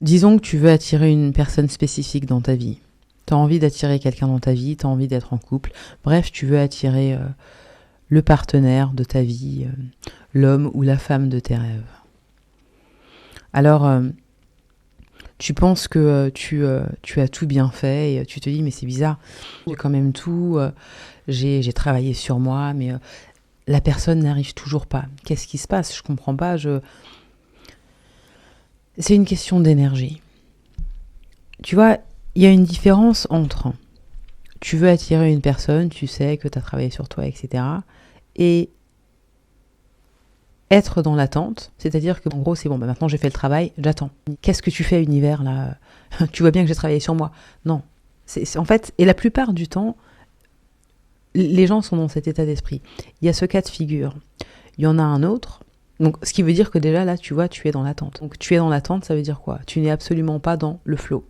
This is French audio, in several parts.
Disons que tu veux attirer une personne spécifique dans ta vie. Tu as envie d'attirer quelqu'un dans ta vie, tu as envie d'être en couple. Bref, tu veux attirer le partenaire de ta vie, l'homme ou la femme de tes rêves. Alors, tu penses que tu as tout bien fait et tu te dis, mais c'est bizarre, j'ai quand même tout, j'ai travaillé sur moi, mais la personne n'arrive toujours pas. Qu'est-ce qui se passe? Je comprends pas, C'est une question d'énergie. Tu vois, il y a une différence entre tu veux attirer une personne, tu sais que tu as travaillé sur toi, etc. et être dans l'attente, c'est-à-dire que en gros c'est bon, maintenant j'ai fait le travail, j'attends. Qu'est-ce que tu fais univers là? Tu vois bien que j'ai travaillé sur moi. Non. En fait, et la plupart du temps, les gens sont dans cet état d'esprit. Il y a ce cas de figure. Il y en a un autre. Donc, ce qui veut dire que déjà là, tu vois, tu es dans l'attente. Donc, tu es dans l'attente, ça veut dire quoi? Tu n'es absolument pas dans le flow.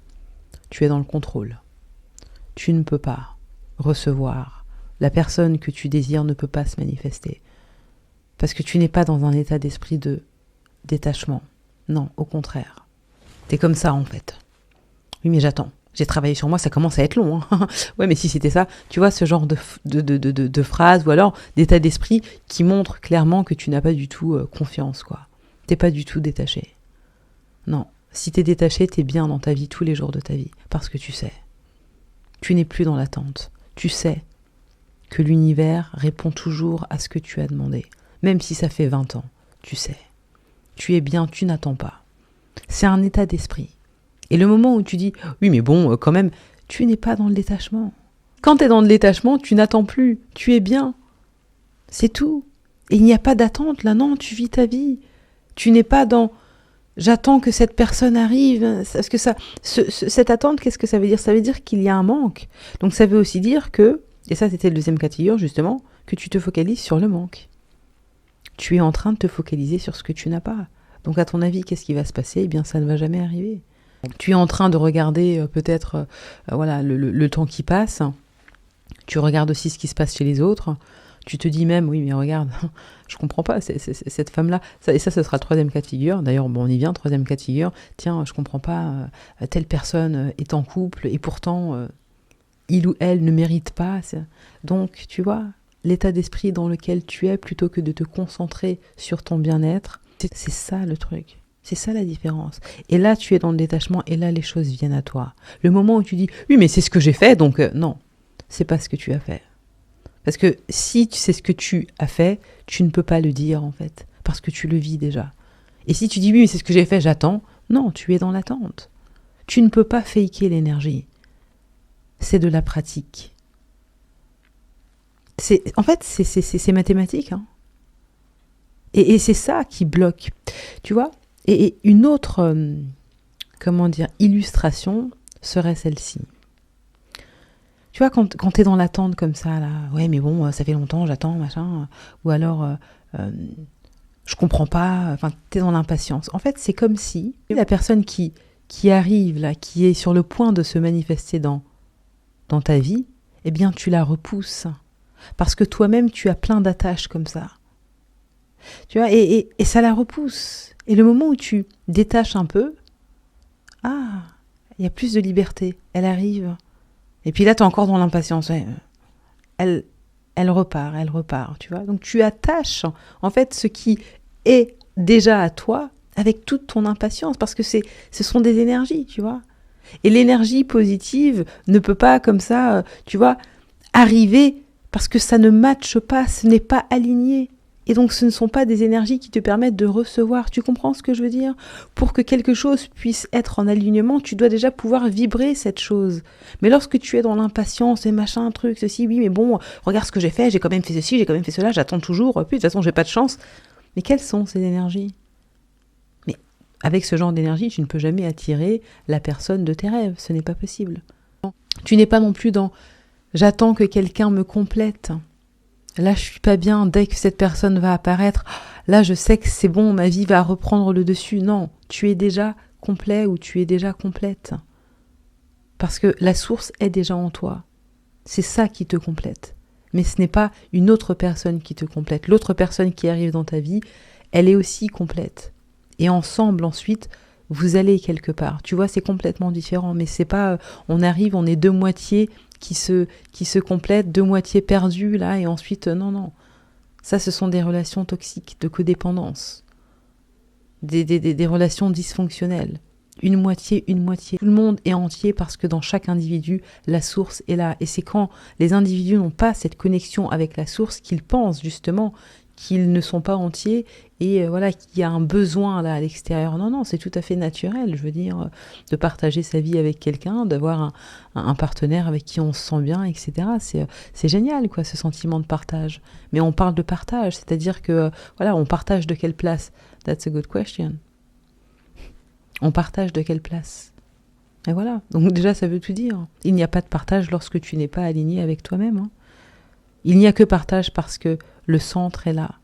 Tu es dans le contrôle. Tu ne peux pas recevoir. La personne que tu désires ne peut pas se manifester. Parce que tu n'es pas dans un état d'esprit de détachement. Non, au contraire. T'es comme ça, en fait. Oui, mais j'attends. J'ai travaillé sur moi, ça commence à être long. Hein. Ouais, mais si c'était ça, tu vois, ce genre de phrase ou alors d'état d'esprit qui montre clairement que tu n'as pas du tout confiance, quoi. T'es pas du tout détaché. Non, si t'es détaché, t'es bien dans ta vie tous les jours de ta vie. Parce que tu sais. Tu n'es plus dans l'attente. Tu sais que l'univers répond toujours à ce que tu as demandé. Même si ça fait 20 ans, tu sais. Tu es bien, tu n'attends pas. C'est un état d'esprit. Et le moment où tu dis « Oui, mais bon, quand même, tu n'es pas dans le détachement. » Quand tu es dans le détachement, tu n'attends plus. Tu es bien. C'est tout. Et il n'y a pas d'attente là, non, tu vis ta vie. Tu n'es pas dans « J'attends que cette personne arrive. » Parce que cette attente, qu'est-ce que ça veut dire? Ça veut dire qu'il y a un manque. Donc ça veut aussi dire que, et ça c'était le deuxième cas de figure justement, que tu te focalises sur le manque. Tu es en train de te focaliser sur ce que tu n'as pas. Donc à ton avis, qu'est-ce qui va se passer? Eh bien, ça ne va jamais arriver. Tu es en train de regarder peut-être voilà, le temps qui passe. Tu regardes aussi ce qui se passe chez les autres. Tu te dis même, oui, mais regarde, je comprends pas, cette femme-là. Et ça, ce sera le troisième cas de figure. D'ailleurs, bon, on y vient, troisième cas de figure. Tiens, je comprends pas, telle personne est en couple et pourtant, il ou elle ne mérite pas. Donc, tu vois, l'état d'esprit dans lequel tu es, plutôt que de te concentrer sur ton bien-être, c'est ça le truc. C'est ça la différence. Et là, tu es dans le détachement et là, les choses viennent à toi. Le moment où tu dis « Oui, mais c'est ce que j'ai fait, donc non, c'est pas ce que tu as fait. » Parce que si c'est ce que tu as fait, tu ne peux pas le dire en fait, parce que tu le vis déjà. Et si tu dis « Oui, mais c'est ce que j'ai fait, j'attends », non, tu es dans l'attente. Tu ne peux pas faker l'énergie. C'est de la pratique. En fait, c'est mathématique. Hein. Et c'est ça qui bloque. Tu vois ? Et une autre, illustration serait celle-ci. Tu vois, quand tu es dans l'attente comme ça, là, ouais, mais bon, ça fait longtemps, j'attends, machin, ou alors, je comprends pas, enfin, tu es dans l'impatience. En fait, c'est comme si la personne qui arrive, là, qui est sur le point de se manifester dans ta vie, eh bien, tu la repousses. Parce que toi-même, tu as plein d'attaches comme ça. Tu vois, et ça la repousse. Et le moment où tu détaches un peu, il y a plus de liberté. Elle arrive. Et puis là, tu es encore dans l'impatience. Ouais. Elle repart, tu vois. Donc tu attaches, en fait, ce qui est déjà à toi avec toute ton impatience. Parce que ce sont des énergies, tu vois. Et l'énergie positive ne peut pas, comme ça, tu vois, arriver parce que ça ne matche pas, ce n'est pas aligné. Et donc, ce ne sont pas des énergies qui te permettent de recevoir. Tu comprends ce que je veux dire? Pour que quelque chose puisse être en alignement, tu dois déjà pouvoir vibrer cette chose. Mais lorsque tu es dans l'impatience et machin, truc, ceci, oui, mais bon, regarde ce que j'ai fait, j'ai quand même fait ceci, j'ai quand même fait cela, j'attends toujours, puis de toute façon, j'ai pas de chance. Mais quelles sont ces énergies? Mais avec ce genre d'énergie, tu ne peux jamais attirer la personne de tes rêves. Ce n'est pas possible. Tu n'es pas non plus dans « j'attends que quelqu'un me complète ». Là, je suis pas bien, dès que cette personne va apparaître, là, je sais que c'est bon, ma vie va reprendre le dessus. Non, tu es déjà complet ou tu es déjà complète. Parce que la source est déjà en toi. C'est ça qui te complète. Mais ce n'est pas une autre personne qui te complète. L'autre personne qui arrive dans ta vie, elle est aussi complète. Et ensemble, ensuite, Vous allez quelque part. Tu vois, c'est complètement différent. Mais c'est pas, on arrive, on est deux moitiés qui se complètent, deux moitiés perdues, là, et ensuite, non. Ça, ce sont des relations toxiques, de codépendance. Des relations dysfonctionnelles. Une moitié. Tout le monde est entier parce que dans chaque individu, la source est là. Et c'est quand les individus n'ont pas cette connexion avec la source qu'ils pensent justement qu'ils ne sont pas entiers et voilà, qu'il y a un besoin là à l'extérieur. Non, c'est tout à fait naturel, je veux dire, de partager sa vie avec quelqu'un, d'avoir un partenaire avec qui on se sent bien, etc. C'est génial, quoi, ce sentiment de partage. Mais on parle de partage, c'est-à-dire que, voilà, on partage de quelle place? That's a good question. On partage de quelle place? Et voilà, donc déjà ça veut tout dire. Il n'y a pas de partage lorsque tu n'es pas aligné avec toi-même. Hein. Il n'y a que partage parce que le centre est là.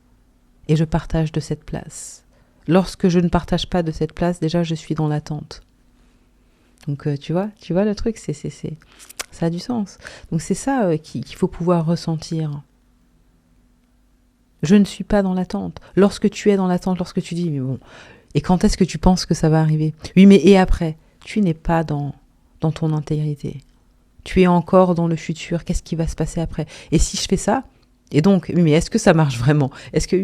Et je partage de cette place. Lorsque je ne partage pas de cette place, déjà je suis dans l'attente. Donc tu vois le truc, ça a du sens. Donc c'est ça qu'il faut pouvoir ressentir. Je ne suis pas dans l'attente. Lorsque tu es dans l'attente, lorsque tu dis, mais bon, et quand est-ce que tu penses que ça va arriver? Oui, mais et après? Tu n'es pas dans ton intégrité. Tu es encore dans le futur. Qu'est-ce qui va se passer après? Et si je fais ça? Et donc, mais est-ce que ça marche vraiment? Est-ce que,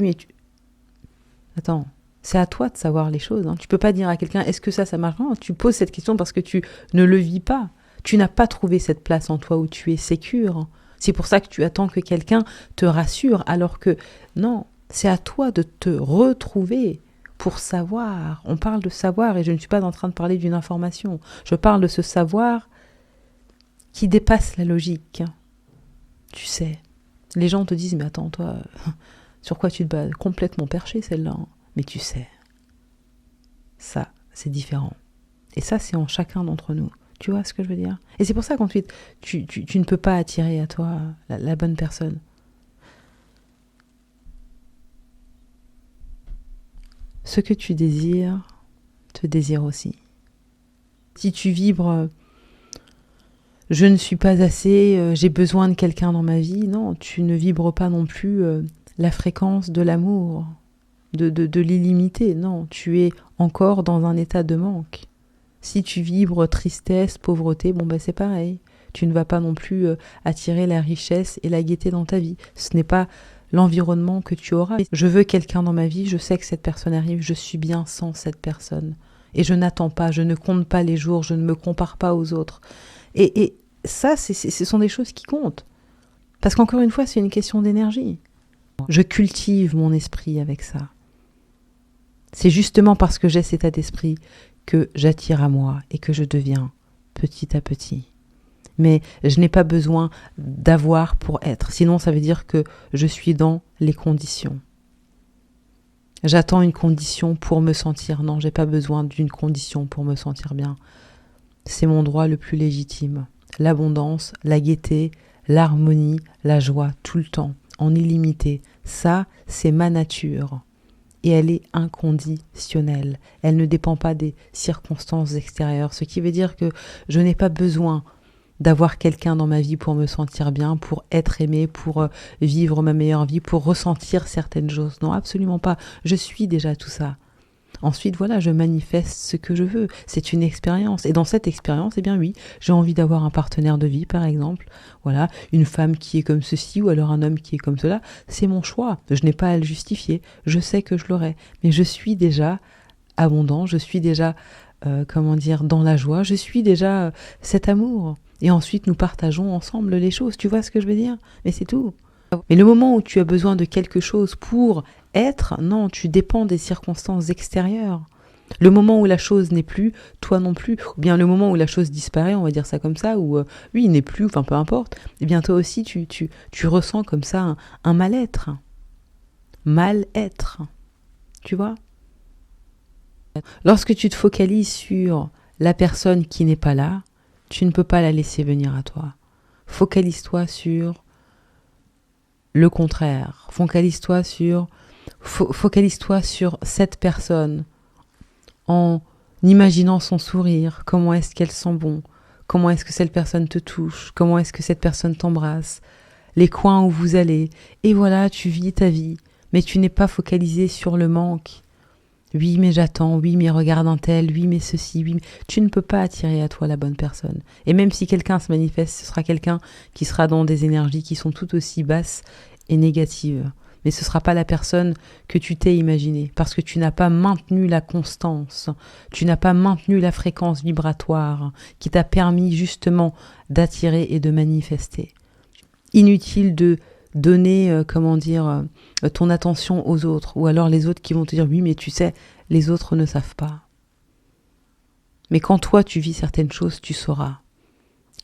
Attends, c'est à toi de savoir les choses. Hein. Tu peux pas dire à quelqu'un, est-ce que ça marche vraiment? Tu poses cette question parce que tu ne le vis pas. Tu n'as pas trouvé cette place en toi où tu es sécure. C'est pour ça que tu attends que quelqu'un te rassure, alors que non, c'est à toi de te retrouver pour savoir. On parle de savoir et je ne suis pas en train de parler d'une information. Je parle de ce savoir qui dépasse la logique. Tu sais. Les gens te disent, mais attends, toi, sur quoi tu te bats? Complètement perché, celle-là. Hein. Mais tu sais, ça, c'est différent. Et ça, c'est en chacun d'entre nous. Tu vois ce que je veux dire? Et c'est pour ça qu'ensuite, tu ne peux pas attirer à toi la bonne personne. Ce que tu désires, te désire aussi. Si tu vibres... je ne suis pas assez, j'ai besoin de quelqu'un dans ma vie. Non, tu ne vibres pas non plus la fréquence de l'amour, de l'illimité. Non, tu es encore dans un état de manque. Si tu vibres tristesse, pauvreté, c'est pareil. Tu ne vas pas non plus attirer la richesse et la gaieté dans ta vie. Ce n'est pas l'environnement que tu auras. Je veux quelqu'un dans ma vie, je sais que cette personne arrive, je suis bien sans cette personne. Et je n'attends pas, je ne compte pas les jours, je ne me compare pas aux autres. Et ça, ce sont des choses qui comptent. Parce qu'encore une fois, c'est une question d'énergie. Je cultive mon esprit avec ça. C'est justement parce que j'ai cet état d'esprit que j'attire à moi et que je deviens petit à petit. Mais je n'ai pas besoin d'avoir pour être. Sinon, ça veut dire que je suis dans les conditions. J'attends une condition pour me sentir. Non, j'ai pas besoin d'une condition pour me sentir bien. C'est mon droit le plus légitime. L'abondance, la gaieté, l'harmonie, la joie, tout le temps, en illimité. Ça, c'est ma nature. Et elle est inconditionnelle. Elle ne dépend pas des circonstances extérieures. Ce qui veut dire que je n'ai pas besoin d'avoir quelqu'un dans ma vie pour me sentir bien, pour être aimé, pour vivre ma meilleure vie, pour ressentir certaines choses. Non, absolument pas. Je suis déjà tout ça. Ensuite, voilà, je manifeste ce que je veux. C'est une expérience. Et dans cette expérience, eh bien oui, j'ai envie d'avoir un partenaire de vie, par exemple. Voilà, une femme qui est comme ceci ou alors un homme qui est comme cela. C'est mon choix. Je n'ai pas à le justifier. Je sais que je l'aurai. Mais je suis déjà abondant. Je suis déjà, dans la joie. Je suis déjà cet amour. Et ensuite, nous partageons ensemble les choses. Tu vois ce que je veux dire? Mais c'est tout. Mais le moment où tu as besoin de quelque chose pour être, non, tu dépends des circonstances extérieures. Le moment où la chose n'est plus, toi non plus, ou bien le moment où la chose disparaît, on va dire ça comme ça, ou lui il n'est plus, enfin peu importe, eh bien toi aussi tu ressens comme ça un mal-être. Mal-être. Tu vois? Lorsque tu te focalises sur la personne qui n'est pas là, tu ne peux pas la laisser venir à toi. Focalise-toi sur le contraire. Focalise-toi sur cette personne en imaginant son sourire, comment est-ce qu'elle sent bon, comment est-ce que cette personne te touche, comment est-ce que cette personne t'embrasse, les coins où vous allez. Et voilà, tu vis ta vie, mais tu n'es pas focalisé sur le manque. Oui, mais j'attends, oui, mais regarde un tel, oui, mais ceci, oui. Tu ne peux pas attirer à toi la bonne personne. Et même si quelqu'un se manifeste, ce sera quelqu'un qui sera dans des énergies qui sont tout aussi basses et négatives. Mais ce ne sera pas la personne que tu t'es imaginée, parce que tu n'as pas maintenu la constance, tu n'as pas maintenu la fréquence vibratoire qui t'a permis justement d'attirer et de manifester. Inutile de donner, ton attention aux autres, ou alors les autres qui vont te dire oui, mais tu sais, les autres ne savent pas. Mais quand toi tu vis certaines choses, tu sauras.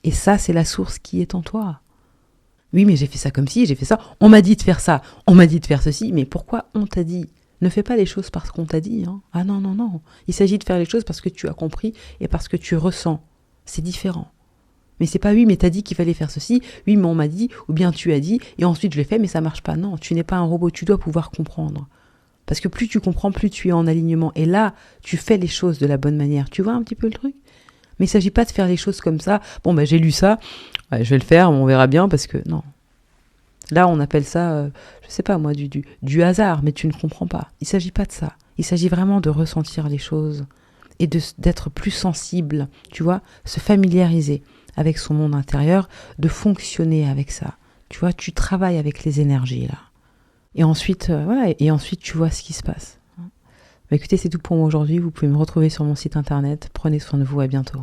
Et ça, c'est la source qui est en toi. Oui, mais j'ai fait ça comme ci, j'ai fait ça, on m'a dit de faire ça, on m'a dit de faire ceci, mais pourquoi on t'a dit ? Ne fais pas les choses parce qu'on t'a dit. Hein. Ah non, non, non. Il s'agit de faire les choses parce que tu as compris et parce que tu ressens. C'est différent. Mais c'est pas oui, mais t'as dit qu'il fallait faire ceci, oui, mais on m'a dit, ou bien tu as dit, et ensuite je l'ai fait, mais ça marche pas. Non, tu n'es pas un robot, tu dois pouvoir comprendre. Parce que plus tu comprends, plus tu es en alignement. Et là, tu fais les choses de la bonne manière. Tu vois un petit peu le truc ? Mais il s'agit pas de faire les choses comme ça. Bon, ben j'ai lu ça, ouais, je vais le faire, on verra bien, parce que non. Là, on appelle ça, je sais pas moi, du hasard, mais tu ne comprends pas. Il s'agit pas de ça. Il s'agit vraiment de ressentir les choses et d'être plus sensible, tu vois, se familiariser avec son monde intérieur, de fonctionner avec ça. Tu vois, tu travailles avec les énergies, là. Et ensuite, et ensuite, tu vois ce qui se passe. Bah, écoutez, c'est tout pour moi aujourd'hui. Vous pouvez me retrouver sur mon site internet. Prenez soin de vous, à bientôt.